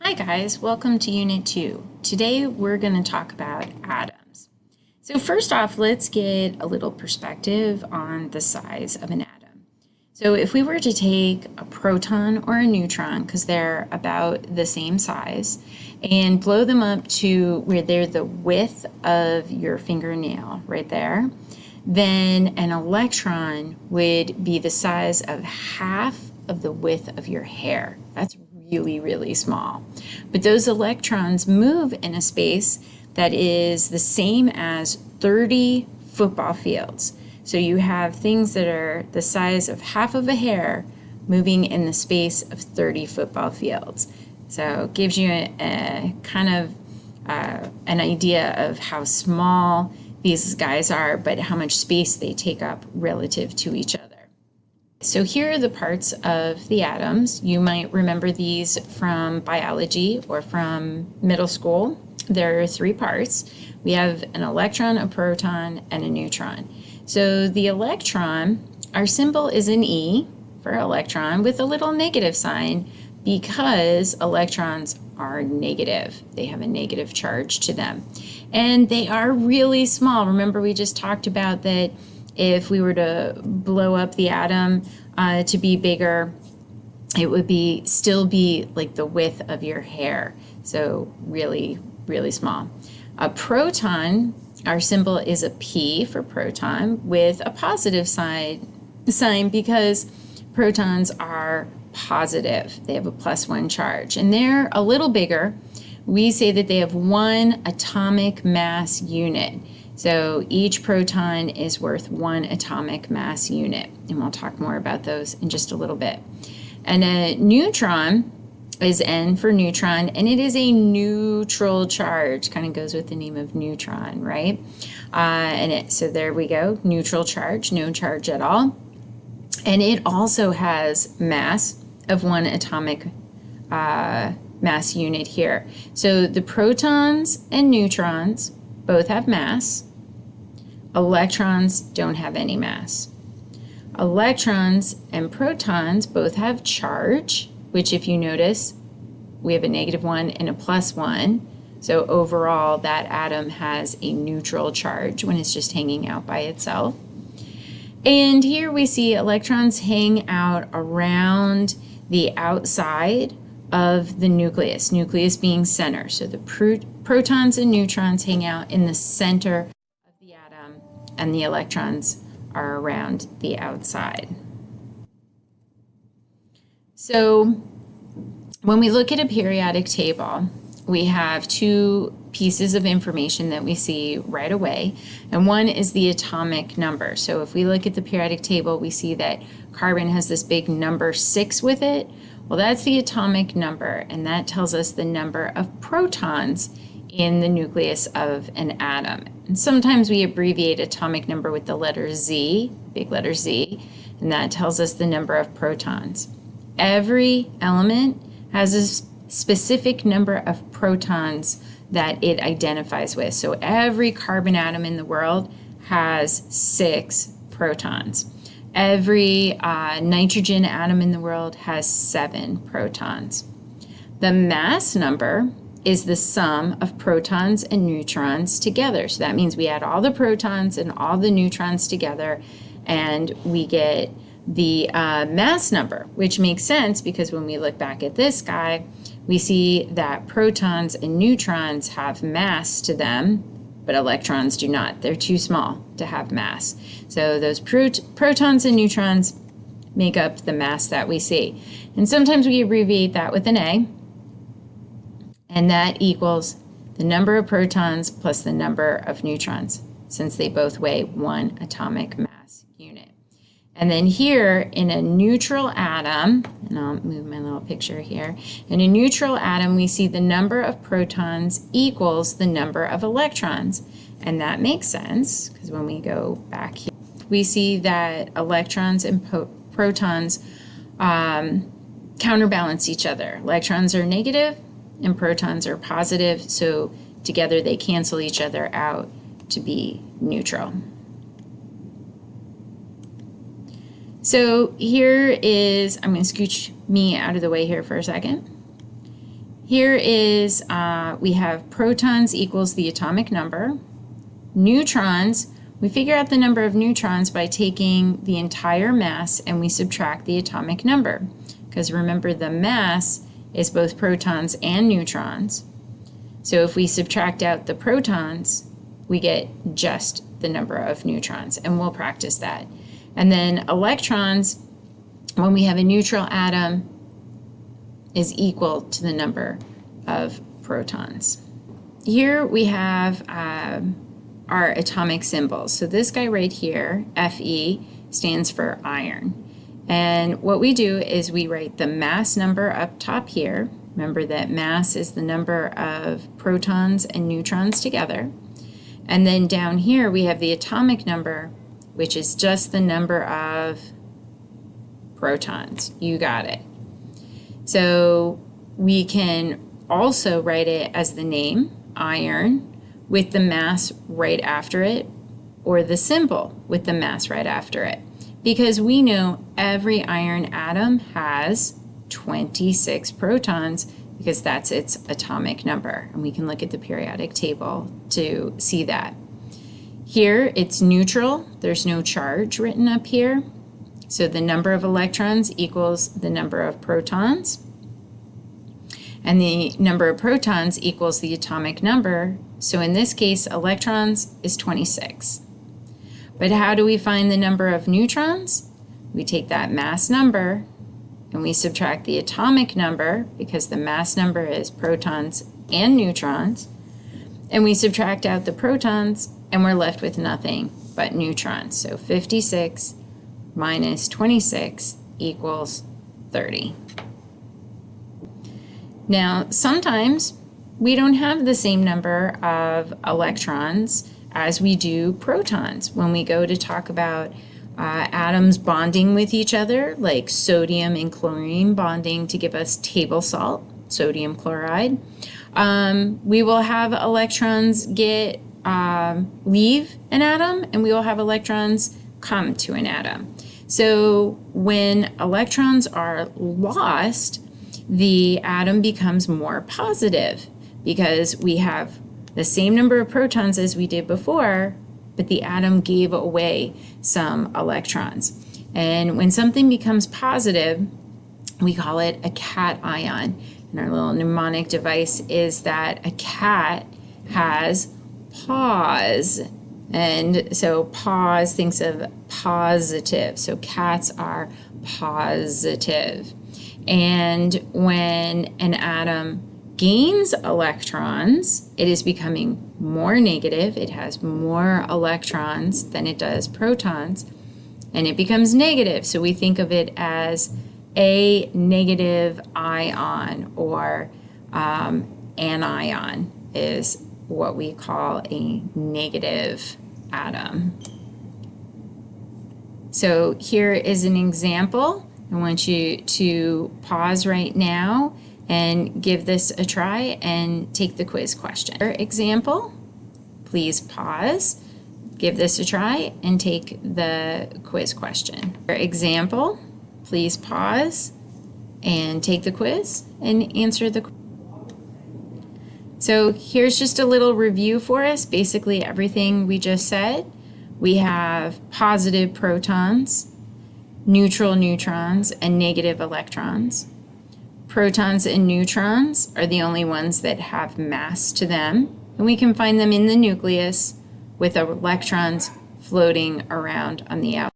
Hi guys, welcome to Unit 2. Today we're going to talk about atoms. So first off, let's get a little perspective on the size of an atom. So if we were to take a proton or a neutron, because they're about the same size, and blow them up to where they're the width of your fingernail right there, then an electron would be the size of half of the width of your hair. That's really, really small. But those electrons move in a space that is the same as 30 football fields. So you have things that are the size of half of a hair moving in the space of 30 football fields. So it gives you a kind of an idea of how small these guys are, but how much space they take up relative to each other. So here are the parts of the atoms. You might remember these from biology or from middle school. There are three parts. We have an electron, a proton, and a neutron. So the electron, our symbol is an E for electron with a little negative sign because electrons are negative. They have a negative charge to them. And they are really small. Remember, we just talked about that if we were to blow up the atom to be bigger, it would still be like the width of your hair. So really, really small. A proton, our symbol is a P for proton with a positive sign because protons are positive. They have a +1 charge, and they're a little bigger. We say that they have 1 atomic mass unit. So each proton is worth 1 atomic mass unit, and we'll talk more about those in just a little bit. And a neutron is N for neutron, and it is a neutral charge. Kind of goes with the name of neutron, right? So there we go, neutral charge, no charge at all. And it also has mass of 1 atomic mass unit here. So the protons and neutrons both have mass. Electrons don't have any mass. Electrons and protons both have charge, which if you notice, we have a -1 and a +1. So overall, that atom has a neutral charge when it's just hanging out by itself. And here we see electrons hang out around the outside of the nucleus being center. So the protons and neutrons hang out in the center of the atom, and the electrons are around the outside. So when we look at a periodic table, we have two pieces of information that we see right away, and one is the atomic number. So if we look at the periodic table, we see that carbon has this big number 6 with it. Well, that's the atomic number, and that tells us the number of protons in the nucleus of an atom. And sometimes we abbreviate atomic number with the letter Z, big letter Z, and that tells us the number of protons. Every element has a specific number of protons that it identifies with. So every carbon atom in the world has 6 protons. Every nitrogen atom in the world has 7 protons. The mass number is the sum of protons and neutrons together. So that means we add all the protons and all the neutrons together, and we get the mass number, which makes sense because when we look back at this guy, we see that protons and neutrons have mass to them, but electrons do not. They're too small to have mass. So those protons and neutrons make up the mass that we see. And sometimes we abbreviate that with an A, and that equals the number of protons plus the number of neutrons, since they both weigh 1 atomic mass unit. And then here in a neutral atom, and I'll move my little picture here, in a neutral atom we see the number of protons equals the number of electrons. And that makes sense because when we go back here, we see that electrons and protons counterbalance each other. Electrons are negative and protons are positive, so together they cancel each other out to be neutral. So here is, I'm going to scooch me out of the way here for a second. Here is, we have protons equals the atomic number. Neutrons, we figure out the number of neutrons by taking the entire mass and we subtract the atomic number. Because remember, the mass is both protons and neutrons. So if we subtract out the protons, we get just the number of neutrons, and we'll practice that. And then electrons, when we have a neutral atom, is equal to the number of protons. Here we have our atomic symbols. So this guy right here, Fe, stands for iron. And what we do is we write the mass number up top here. Remember that mass is the number of protons and neutrons together. And then down here we have the atomic number, which is just the number of protons. You got it. So we can also write it as the name, iron, with the mass right after it, or the symbol with the mass right after it. Because we know every iron atom has 26 protons because that's its atomic number. And we can look at the periodic table to see that. Here it's neutral. There's no charge written up here. So the number of electrons equals the number of protons. And the number of protons equals the atomic number. So in this case, electrons is 26. But how do we find the number of neutrons? We take that mass number and we subtract the atomic number, because the mass number is protons and neutrons, and we subtract out the protons and we're left with nothing but neutrons. So 56 minus 26 equals 30. Now, sometimes we don't have the same number of electrons as we do protons. When we go to talk about atoms bonding with each other, like sodium and chlorine bonding to give us table salt, sodium chloride, we will have electrons leave an atom, and we will have electrons come to an atom. So when electrons are lost, the atom becomes more positive because we have the same number of protons as we did before, but the atom gave away some electrons. And when something becomes positive, we call it a cation. And our little mnemonic device is that a cat has paws. And so paws thinks of positive. So cats are positive. And when an atom gains electrons, it is becoming more negative. It has more electrons than it does protons, and it becomes negative. So we think of it as a negative ion, or anion is what we call a negative atom. So here is an example. I want you to pause right now and give this a try and take the quiz question. For example, please pause, give this a try, and take the quiz question. For example, please pause and take the quiz and answer the question. So here's just a little review for us, basically everything we just said. We have positive protons, neutral neutrons, and negative electrons. Protons and neutrons are the only ones that have mass to them, and we can find them in the nucleus with electrons floating around on the outside.